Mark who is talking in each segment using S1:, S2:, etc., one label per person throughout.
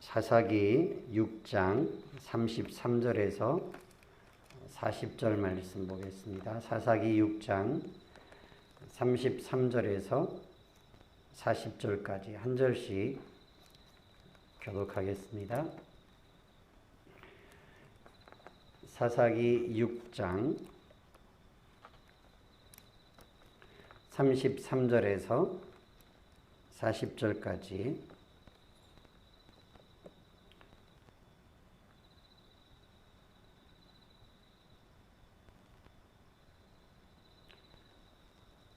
S1: 사사기 6장 33절에서 40절 말씀 보겠습니다. 사사기 6장 33절에서 40절까지 한 절씩 교독하겠습니다. 사사기 6장 33절에서 40절까지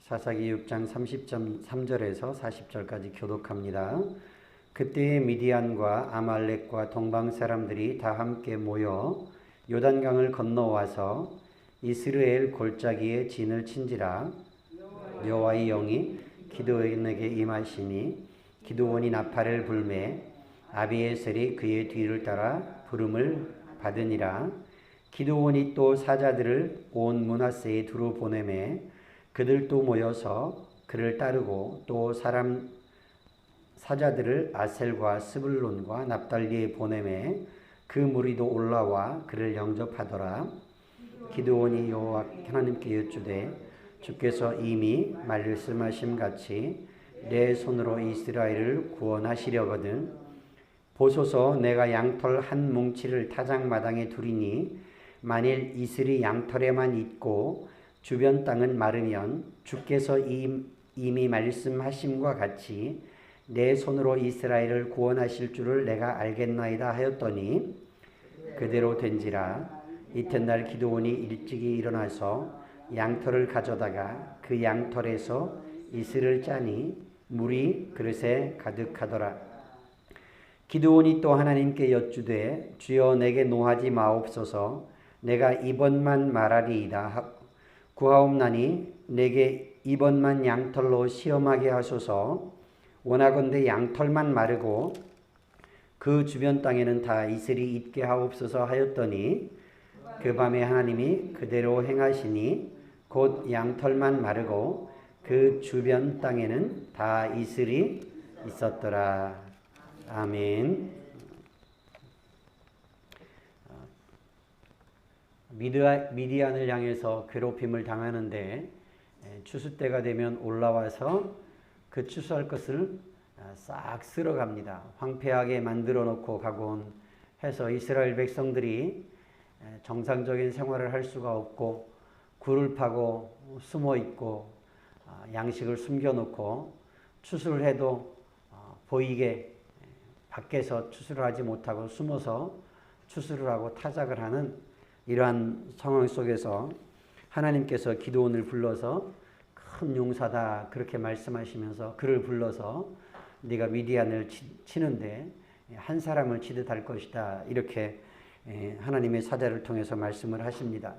S1: 사사기 6장 33절에서 40절까지 교독합니다. 그때에 미디안과 아말렉과 동방 사람들이 다 함께 모여 요단강을 건너와서 이스라엘 골짜기에 진을 친지라. 여호와의 영이 기드온에게 임하시니 기드온이 나팔을 불매 아비에셀이 그의 뒤를 따라 부름을 받으니라. 기드온이 또 사자들을 온 므낫세에 두루 보내매 그들도 모여서 그를 따르고 또 사자들을 아셀과 스불론과 납달리에 보내매 그 무리도 올라와 그를 영접하더라. 기드온이 여호와 하나님께 여쭈되 주께서 이미 말씀하심 같이 내 손으로 이스라엘을 구원하시려거든 보소서 내가 양털 한 뭉치를 타작마당에 두리니 만일 이슬이 양털에만 있고 주변 땅은 마르면 주께서 이미 말씀하심과 같이 내 손으로 이스라엘을 구원하실 줄을 내가 알겠나이다 하였더니 그대로 된지라. 이튿날 기드온이 일찍이 일어나서 양털을 가져다가 그 양털에서 이슬을 짜니 물이 그릇에 가득하더라. 기드온이 또 하나님께 여쭈되 주여 내게 노하지 마옵소서 내가 이번만 말하리이다 구하옵나니 내게 이번만 양털로 시험하게 하소서. 원하건대 양털만 마르고 그 주변 땅에는 다 이슬이 있게 하옵소서 하였더니 그 밤에 하나님이 그대로 행하시니 곧 양털만 마르고 그 주변 땅에는 다 이슬이 있었더라. 아멘. 미디안을 향해서 괴롭힘을 당하는데 추수 때가 되면 올라와서 그 추수할 것을 싹 쓸어갑니다. 황폐하게 만들어 놓고 가곤 해서 이스라엘 백성들이 정상적인 생활을 할 수가 없고 굴을 파고 숨어 있고 양식을 숨겨놓고 추수를 해도 보이게 밖에서 추수를 하지 못하고 숨어서 추수를 하고 타작을 하는 이러한 상황 속에서 하나님께서 기드온을 불러서 큰 용사다 그렇게 말씀하시면서 그를 불러서 네가 미디안을 치는데 한 사람을 치듯 할 것이다 이렇게 하나님의 사자를 통해서 말씀을 하십니다.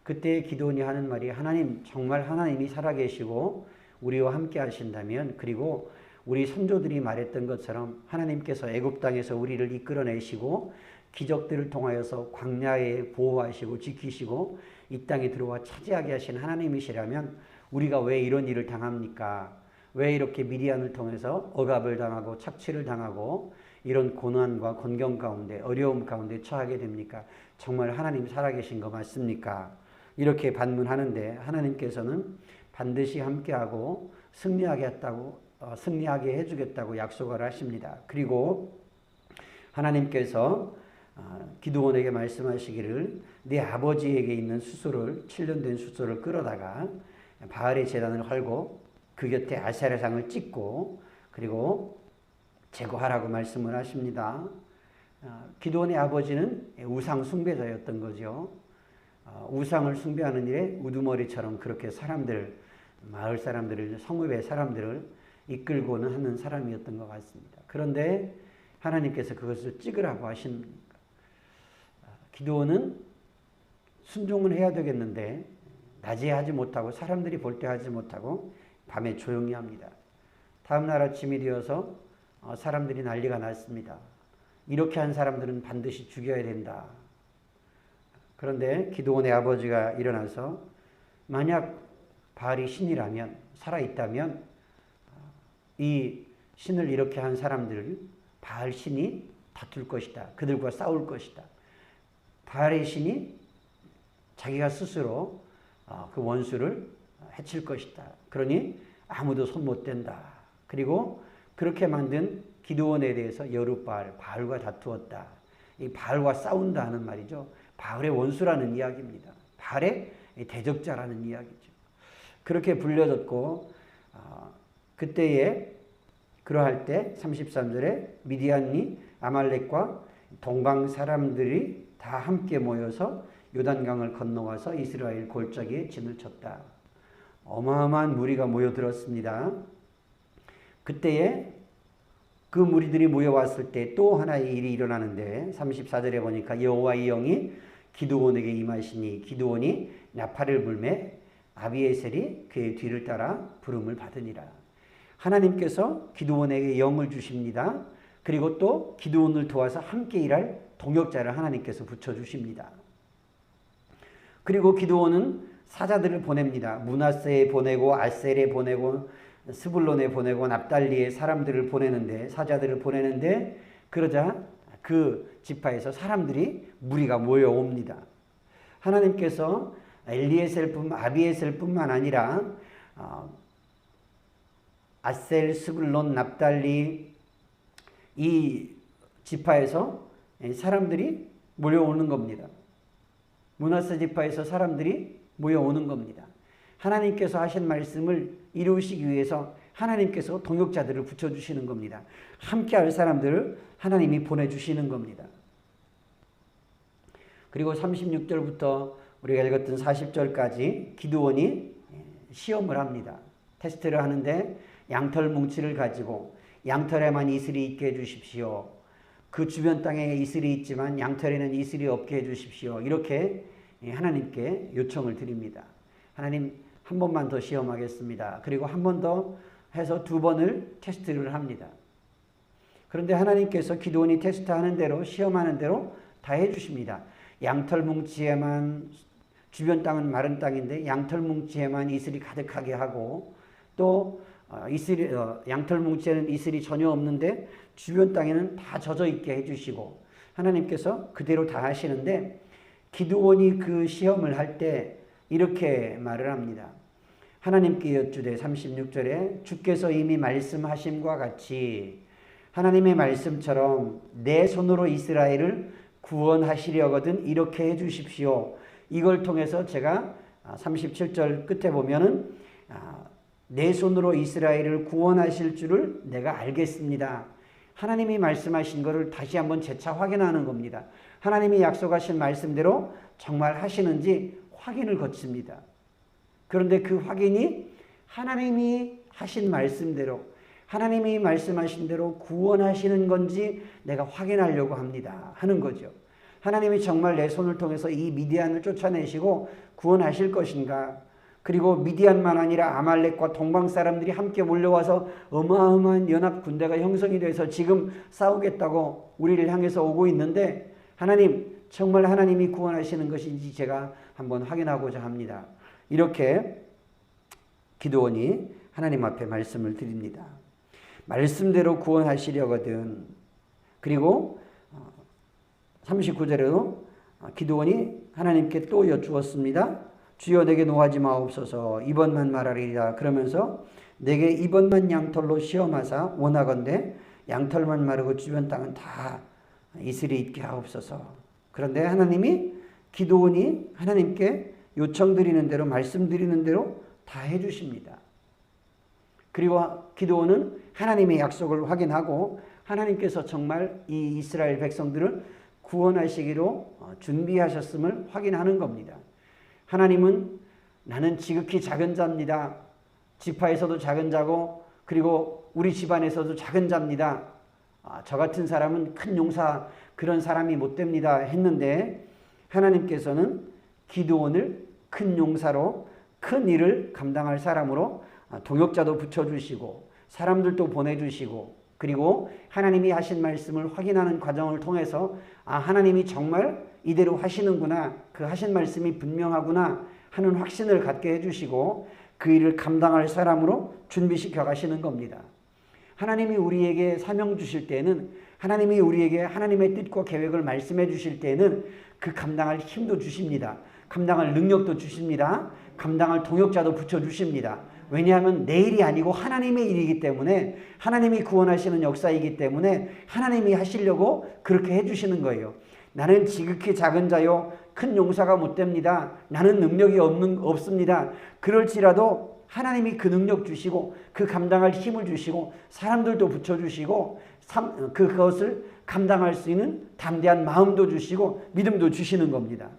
S1: 그때 기드온이 하는 말이 하나님 정말 하나님이 살아계시고 우리와 함께 하신다면 그리고 우리 선조들이 말했던 것처럼 하나님께서 애굽 땅에서 우리를 이끌어내시고 기적들을 통하여서 광야에 보호하시고 지키시고 이 땅에 들어와 차지하게 하신 하나님이시라면 우리가 왜 이런 일을 당합니까? 왜 이렇게 미디안을 통해서 억압을 당하고 착취를 당하고 이런 고난과 곤경 가운데 어려움 가운데 처하게 됩니까? 정말 하나님 살아계신 거 맞습니까? 이렇게 반문하는데 하나님께서는 반드시 함께하고 승리하게 해주겠다고 약속을 하십니다. 그리고 하나님께서 기드온에게 말씀하시기를 네 아버지에게 있는 수소를 7년 된 수소를 끌어다가 바알의 제단을 헐고 그 곁에 아세라상을 찍고 그리고 제거하라고 말씀을 하십니다. 기드온의 아버지는 우상 숭배자였던 거죠. 우상을 숭배하는 일에 우두머리처럼 그렇게 마을 사람들을 성읍의 사람들을 이끌고는 하는 사람이었던 것 같습니다. 그런데 하나님께서 그것을 찍으라고 하신 기드온은 순종은 해야 되겠는데 낮에 하지 못하고 사람들이 볼 때 하지 못하고 밤에 조용히 합니다. 다음 날 아침이 되어서 사람들이 난리가 났습니다. 이렇게 한 사람들은 반드시 죽여야 된다. 그런데 기드온의 아버지가 일어나서 만약 바알이 신이라면 살아있다면 이 신을 이렇게 한 사람들 바알 신이 다툴 것이다. 그들과 싸울 것이다. 바알의 신이 자기가 스스로 그 원수를 해칠 것이다. 그러니 아무도 손 못 댄다. 그리고 그렇게 만든 기드온에 대해서 여룻바알, 바알과 다투었다. 이 바알과 싸운다 하는 말이죠. 바알의 원수라는 이야기입니다. 바알의 대적자라는 이야기죠. 그렇게 불려졌고 그때에 그러할 때 33절에 미디안이 아말렉과 동방 사람들이 다 함께 모여서 요단강을 건너와서 이스라엘 골짜기에 진을 쳤다. 어마어마한 무리가 모여들었습니다. 그때에 그 무리들이 모여왔을 때 또 하나의 일이 일어나는데 34절에 보니까 여호와의 영이 기드온에게 임하시니 기드온이 나팔을 불매 아비에셀이 그의 뒤를 따라 부름을 받으니라. 하나님께서 기드온에게 영을 주십니다. 그리고 또 기드온을 도와서 함께 일할 동역자를 하나님께서 붙여주십니다. 그리고 기드온은 사자들을 보냅니다. 므낫세에 보내고 아셀에 보내고 스불론에 보내고 납달리에 사람들을 보내는데 사자들을 보내는데 그러자 그 지파에서 사람들이 무리가 모여옵니다. 하나님께서 아비에셀뿐만 아니라 아셀, 스불론, 납달리 이 지파에서 사람들이 몰려오는 겁니다. 므낫세 지파에서 사람들이 모여오는 겁니다. 하나님께서 하신 말씀을 이루시기 위해서 하나님께서 동역자들을 붙여주시는 겁니다. 함께할 사람들을 하나님이 보내주시는 겁니다. 그리고 36절부터 우리가 읽었던 40절까지 기드온이 시험을 합니다. 테스트를 하는데 양털 뭉치를 가지고 양털에만 이슬이 있게 해주십시오. 그 주변 땅에 이슬이 있지만 양털에는 이슬이 없게 해주십시오. 이렇게 하나님께 요청을 드립니다. 하나님 한 번만 더 시험하겠습니다. 그리고 한 번 더 해서 2번을 테스트를 합니다. 그런데 하나님께서 기드온이 테스트하는 대로 시험하는 대로 다 해주십니다. 양털 뭉치에만 주변 땅은 마른 땅인데 양털 뭉치에만 이슬이 가득하게 하고 또 양털 뭉치에는 이슬이 전혀 없는데 주변 땅에는 다 젖어 있게 해주시고 하나님께서 그대로 다 하시는데 기드온이 그 시험을 할 때 이렇게 말을 합니다. 하나님께 여쭈되 36절에 주께서 이미 말씀하심과 같이 하나님의 말씀처럼 내 손으로 이스라엘을 구원하시려거든 이렇게 해주십시오. 이걸 통해서 제가 37절 끝에 보면은 내 손으로 이스라엘을 구원하실 줄을 내가 알겠습니다. 하나님이 말씀하신 것을 다시 한번 재차 확인하는 겁니다. 하나님이 약속하신 말씀대로 정말 하시는지 확인을 거칩니다. 그런데 그 확인이 하나님이 하신 말씀대로 하나님이 말씀하신 대로 구원하시는 건지 내가 확인하려고 합니다. 하는 거죠. 하나님이 정말 내 손을 통해서 이 미디안을 쫓아내시고 구원하실 것인가? 그리고 미디안만 아니라 아말렉과 동방 사람들이 함께 몰려와서 어마어마한 연합 군대가 형성이 돼서 지금 싸우겠다고 우리를 향해서 오고 있는데 하나님 정말 하나님이 구원하시는 것인지 제가 한번 확인하고자 합니다. 이렇게 기드온이 하나님 앞에 말씀을 드립니다. 말씀대로 구원하시려거든. 그리고 39절에도 기드온이 하나님께 또 여쭈었습니다. 주여 내게 노하지 마옵소서 이번만 말하리라. 그러면서 내게 이번만 양털로 시험하사 원하건대 양털만 마르고 주변 땅은 다 이슬이 있게 하옵소서. 그런데 하나님이 기드온이 하나님께 요청드리는 대로 말씀드리는 대로 다 해주십니다. 그리고 기드온은 하나님의 약속을 확인하고 하나님께서 정말 이 이스라엘 백성들을 구원하시기로 준비하셨음을 확인하는 겁니다. 하나님은 나는 지극히 작은 자입니다. 지파에서도 작은 자고 그리고 우리 집안에서도 작은 자입니다. 저 같은 사람은 큰 용사 그런 사람이 못 됩니다 했는데 하나님께서는 기드온을 큰 용사로 큰 일을 감당할 사람으로 동역자도 붙여주시고 사람들도 보내주시고 그리고 하나님이 하신 말씀을 확인하는 과정을 통해서 하나님이 정말 이대로 하시는구나 그 하신 말씀이 분명하구나 하는 확신을 갖게 해주시고 그 일을 감당할 사람으로 준비시켜 가시는 겁니다. 하나님이 우리에게 사명 주실 때는 하나님이 우리에게 하나님의 뜻과 계획을 말씀해 주실 때에는 그 감당할 힘도 주십니다. 감당할 능력도 주십니다. 감당할 동역자도 붙여주십니다. 왜냐하면 내 일이 아니고 하나님의 일이기 때문에, 하나님이 구원하시는 역사이기 때문에 하나님이 하시려고 그렇게 해주시는 거예요. 나는 지극히 작은 자요 큰 용사가 못 됩니다. 나는 능력이 없습니다. 그럴지라도 하나님이 그 능력 주시고 그 감당할 힘을 주시고 사람들도 붙여주시고 그것을 감당할 수 있는 담대한 마음도 주시고 믿음도 주시는 겁니다.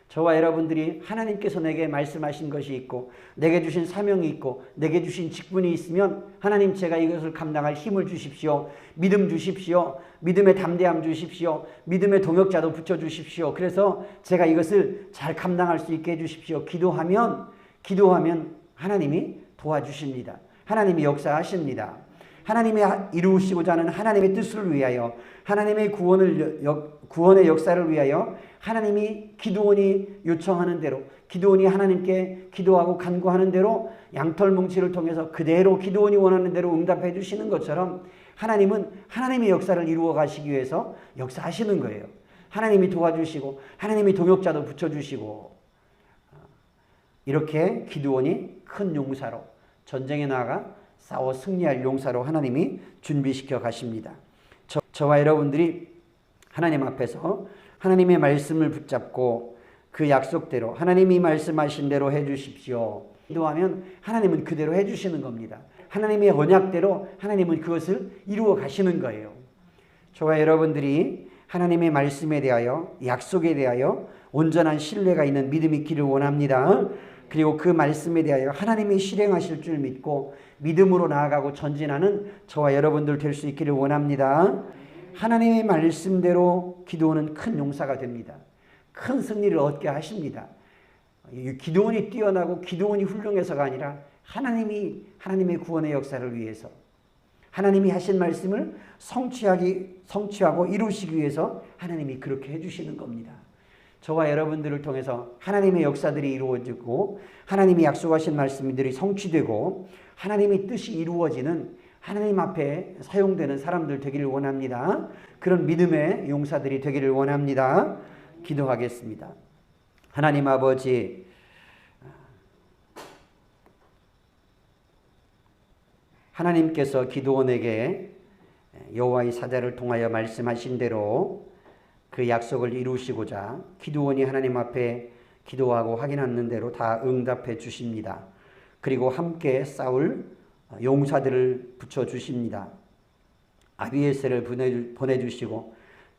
S1: 저와 여러분들이 하나님께서 내게 말씀하신 것이 있고 내게 주신 사명이 있고 내게 주신 직분이 있으면 하나님 제가 이것을 감당할 힘을 주십시오. 믿음 주십시오. 믿음의 담대함 주십시오. 믿음의 동역자도 붙여주십시오. 그래서 제가 이것을 잘 감당할 수 있게 해주십시오. 기도하면 하나님이 도와주십니다. 하나님이 역사하십니다. 하나님이 이루시고자 하는 하나님의 뜻을 위하여, 하나님의 구원의 역사를 위하여 하나님이 기드온이 요청하는 대로, 기드온이 하나님께 기도하고 간구하는 대로 양털뭉치를 통해서 그대로 기드온이 원하는 대로 응답해 주시는 것처럼 하나님은 하나님의 역사를 이루어 가시기 위해서 역사하시는 거예요. 하나님이 도와주시고 하나님이 동역자도 붙여주시고, 이렇게 기드온이 큰 용사로 전쟁에 나아가 싸워 승리할 용사로 하나님이 준비시켜 가십니다. 저와 여러분들이 하나님 앞에서 하나님의 말씀을 붙잡고 그 약속대로 하나님이 말씀하신 대로 해 주십시오. 기도하면 하나님은 그대로 해 주시는 겁니다. 하나님의 언약대로 하나님은 그것을 이루어 가시는 거예요. 저와 여러분들이 하나님의 말씀에 대하여, 약속에 대하여 온전한 신뢰가 있는 믿음이 있기를 원합니다. 그리고 그 말씀에 대하여 하나님이 실행하실 줄 믿고 믿음으로 나아가고 전진하는 저와 여러분들 될 수 있기를 원합니다. 하나님의 말씀대로 기드온은 큰 용사가 됩니다. 큰 승리를 얻게 하십니다. 기드온이 뛰어나고 기드온이 훌륭해서가 아니라 하나님의 구원의 역사를 위해서, 하나님이 하신 말씀을 성취하고 이루시기 위해서 하나님이 그렇게 해주시는 겁니다. 저와 여러분들을 통해서 하나님의 역사들이 이루어지고 하나님이 약속하신 말씀들이 성취되고 하나님의 뜻이 이루어지는, 하나님 앞에 사용되는 사람들 되기를 원합니다. 그런 믿음의 용사들이 되기를 원합니다. 기도하겠습니다. 하나님 아버지, 하나님께서 기드온에게 여호와의 사자를 통하여 말씀하신 대로 그 약속을 이루시고자 기드온이 하나님 앞에 기도하고 확인하는 대로 다 응답해 주십니다. 그리고 함께 싸울 용사들을 붙여주십니다. 아비에셀을 보내주시고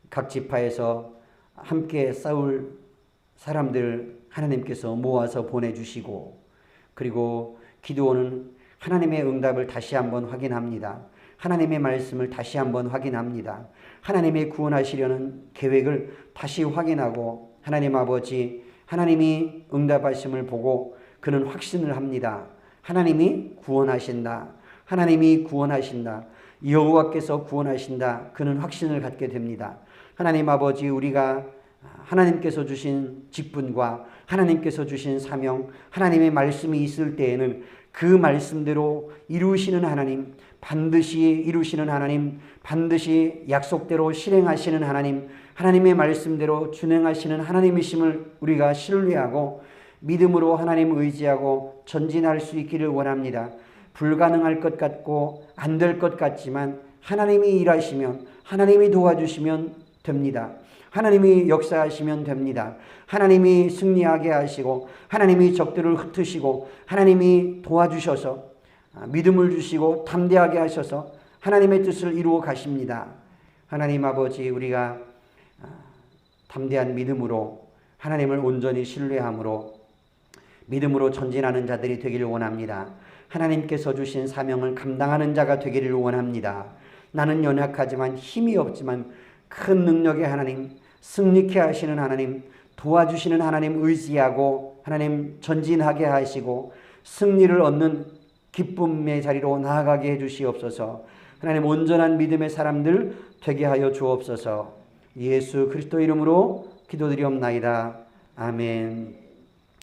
S1: 각 지파에서 함께 싸울 사람들 하나님께서 모아서 보내주시고, 그리고 기드온은 하나님의 응답을 다시 한번 확인합니다. 하나님의 말씀을 다시 한번 확인합니다. 하나님의 구원하시려는 계획을 다시 확인하고, 하나님 아버지, 하나님이 응답하심을 보고 그는 확신을 합니다. 하나님이 구원하신다. 하나님이 구원하신다. 여호와께서 구원하신다. 그는 확신을 갖게 됩니다. 하나님 아버지, 우리가 하나님께서 주신 직분과 하나님께서 주신 사명, 하나님의 말씀이 있을 때에는 그 말씀대로 이루시는 하나님, 반드시 이루시는 하나님, 반드시 약속대로 실행하시는 하나님, 하나님의 말씀대로 준행하시는 하나님이심을 우리가 신뢰하고 믿음으로 하나님 의지하고 전진할 수 있기를 원합니다. 불가능할 것 같고 안 될 것 같지만 하나님이 일하시면, 하나님이 도와주시면 됩니다. 하나님이 역사하시면 됩니다. 하나님이 승리하게 하시고 하나님이 적들을 흩으시고 하나님이 도와주셔서 믿음을 주시고 담대하게 하셔서 하나님의 뜻을 이루어 가십니다. 하나님 아버지, 우리가 담대한 믿음으로 하나님을 온전히 신뢰함으로 믿음으로 전진하는 자들이 되기를 원합니다. 하나님께서 주신 사명을 감당하는 자가 되기를 원합니다. 나는 연약하지만 힘이 없지만 큰 능력의 하나님, 승리케 하시는 하나님, 도와주시는 하나님 의지하고 하나님 전진하게 하시고 승리를 얻는 기쁨의 자리로 나아가게 해주시옵소서. 하나님, 온전한 믿음의 사람들 되게 하여 주옵소서. 예수 그리스도 이름으로 기도드리옵나이다. 아멘.